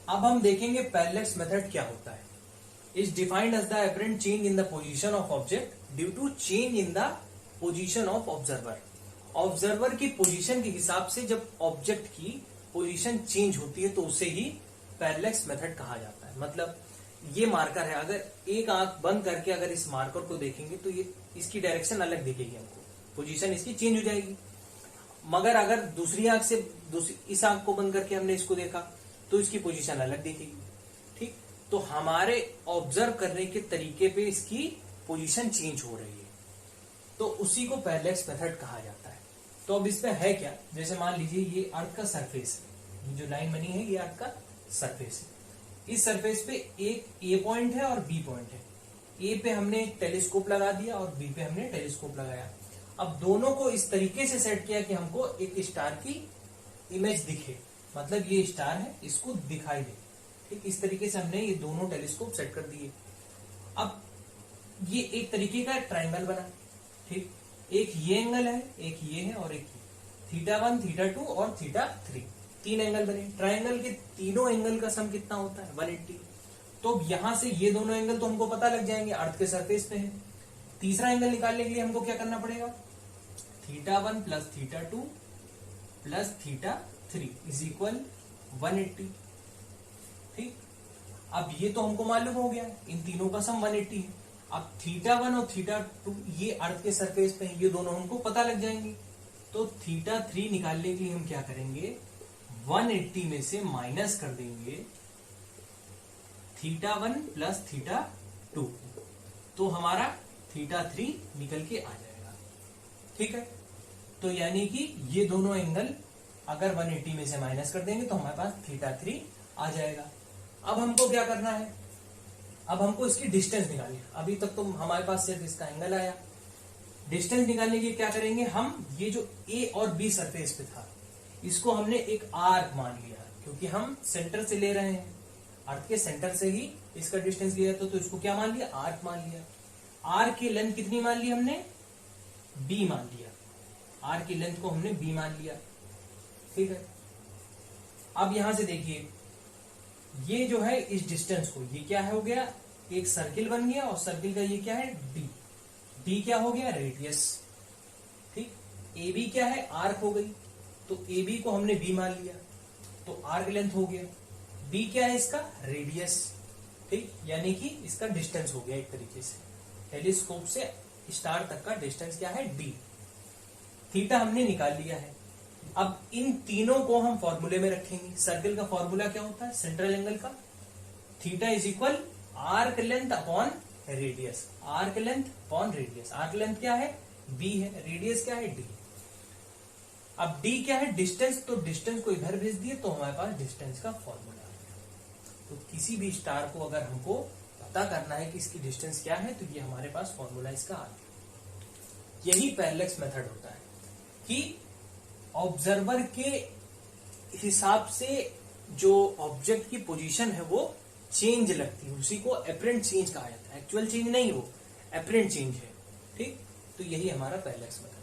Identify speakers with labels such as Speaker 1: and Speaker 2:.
Speaker 1: अब हम देखेंगे पैरेलैक्स मेथड क्या होता है। Is defined as the apparent change in the position of object due to change in the position of observer. Observer की position के हिसाब से जब ऑब्जेक्ट की पोजीशन चेंज होती है तो उसे ही पैरेलैक्स मेथड कहा जाता है। मतलब ये मार्कर है, अगर एक आंख बंद करके अगर इस मार्कर को देखेंगे तो ये इसकी डायरेक्शन अलग दिखेगी, हमको पोजीशन इसकी चेंज हो जाएगी। मगर अगर दूसरी आंख से इस आंख को बंद करके हमने इसको देखा तो इसकी पोजीशन अलग दिखेगी। ठीक, तो हमारे ऑब्जर्व करने के तरीके पे इसकी पोजीशन चेंज हो रही है, तो उसी को पैरेलैक्स मेथड कहा जाता है। तो अब इसमें है क्या, जैसे मान लीजिए ये अर्थ का सरफेस है, ये जो लाइन बनी है ये अर्थ का सरफेस है। इस सरफेस पे एक ए पॉइंट है और बी पॉइंट है। ए पे हमने टेलीस्कोप लगा दिया और बी पे हमने टेलीस्कोप लगाया। अब दोनों को इस तरीके से सेट किया कि हमको एक स्टार की इमेज दिखे, मतलब ये स्टार है, इसको दिखाई दे। ठीक, इस तरीके से हमने ये दोनों टेलीस्कोप सेट कर दिए। अब ये एक तरीके का ट्राइंगल बना। ठीक, एक ये एंगल है, एक ये है और एक ये, θ1, θ2 और θ3, तीन एंगल बने। ट्राइंगल के तीनों एंगल का सम कितना होता है, 180। तो यहां से ये दोनों एंगल तो हमको पता लग जाएंगे, अर्थ के सरफेस पे है। तीसरा एंगल निकालने के लिए हमको क्या करना पड़ेगा, θ1 प्लस θ2 प्लस θ3 इज इक्वल 180। ठीक, अब ये तो हमको मालूम हो गया, इन तीनों का सम 180 है। अब θ1 और θ2 ये अर्थ के सरफेस पे है, ये दोनों हमको पता लग जाएंगे। तो θ3 निकालने के लिए हम क्या करेंगे, 180 में से माइनस कर देंगे θ1 प्लस θ2, तो हमारा θ3 निकल के आ जाएगा। ठीक है, तो यानी कि ये दोनों एंगल अगर 180 में से माइनस कर देंगे तो हमारे पास θ3 आ जाएगा। अब हमको क्या करना है, अब हमको इसकी डिस्टेंस निकालनी है। अभी तक तो हमारे पास सिर्फ इसका एंगल आया। डिस्टेंस निकालने के लिए क्या करेंगे, हम ये जो ए और बी सरफेस पे था इसको हमने एक आर्क मान लिया, क्योंकि हम सेंटर से ले रहे हैं, अर्थ के सेंटर से ही इसका डिस्टेंस लिया था, तो इसको क्या मान लिया, आर्क मान लिया। आर्क की लेंथ कितनी मान ली हमने, बी मान लिया। आर्क की लेंथ को हमने बी मान लिया। ठीक है, अब यहां से देखिए ये जो है इस डिस्टेंस को, ये क्या है हो गया, एक सर्किल बन गया और सर्किल का ये क्या है, डी। डी क्या हो गया, रेडियस। ठीक, ए बी क्या है, आर्क हो गई, तो ए बी को हमने बी मान लिया, तो आर्क लेंथ हो गया। बी क्या है इसका, रेडियस। ठीक, यानी कि इसका डिस्टेंस हो गया एक तरीके से, टेलीस्कोप से स्टार तक का डिस्टेंस क्या है, डी। थीटा हमने निकाल लिया है। अब इन तीनों को हम फॉर्मूले में रखेंगे। सर्किल का फॉर्मूला क्या होता है, सेंट्रल एंगल का, theta is equal arc length upon radius. Arc length upon radius, arc length क्या है, बी है, रेडियस क्या है, डी। अब डी क्या है, डिस्टेंस, तो डिस्टेंस को इधर भेज दिए तो हमारे पास डिस्टेंस का फॉर्मूला आ गया। तो किसी भी स्टार को अगर हमको पता करना है कि इसकी डिस्टेंस क्या है, तो ये हमारे पास फॉर्मूला इसका आ गया। यही पैरेलैक्स मेथड होता है कि ऑब्जर्वर के हिसाब से जो ऑब्जेक्ट की पोजीशन है वो चेंज लगती है, उसी को एपरेंट चेंज कहा जाता है। एक्चुअल चेंज नहीं, वो एपरेंट चेंज है। ठीक, तो यही हमारा पैरेलैक्स मेथड।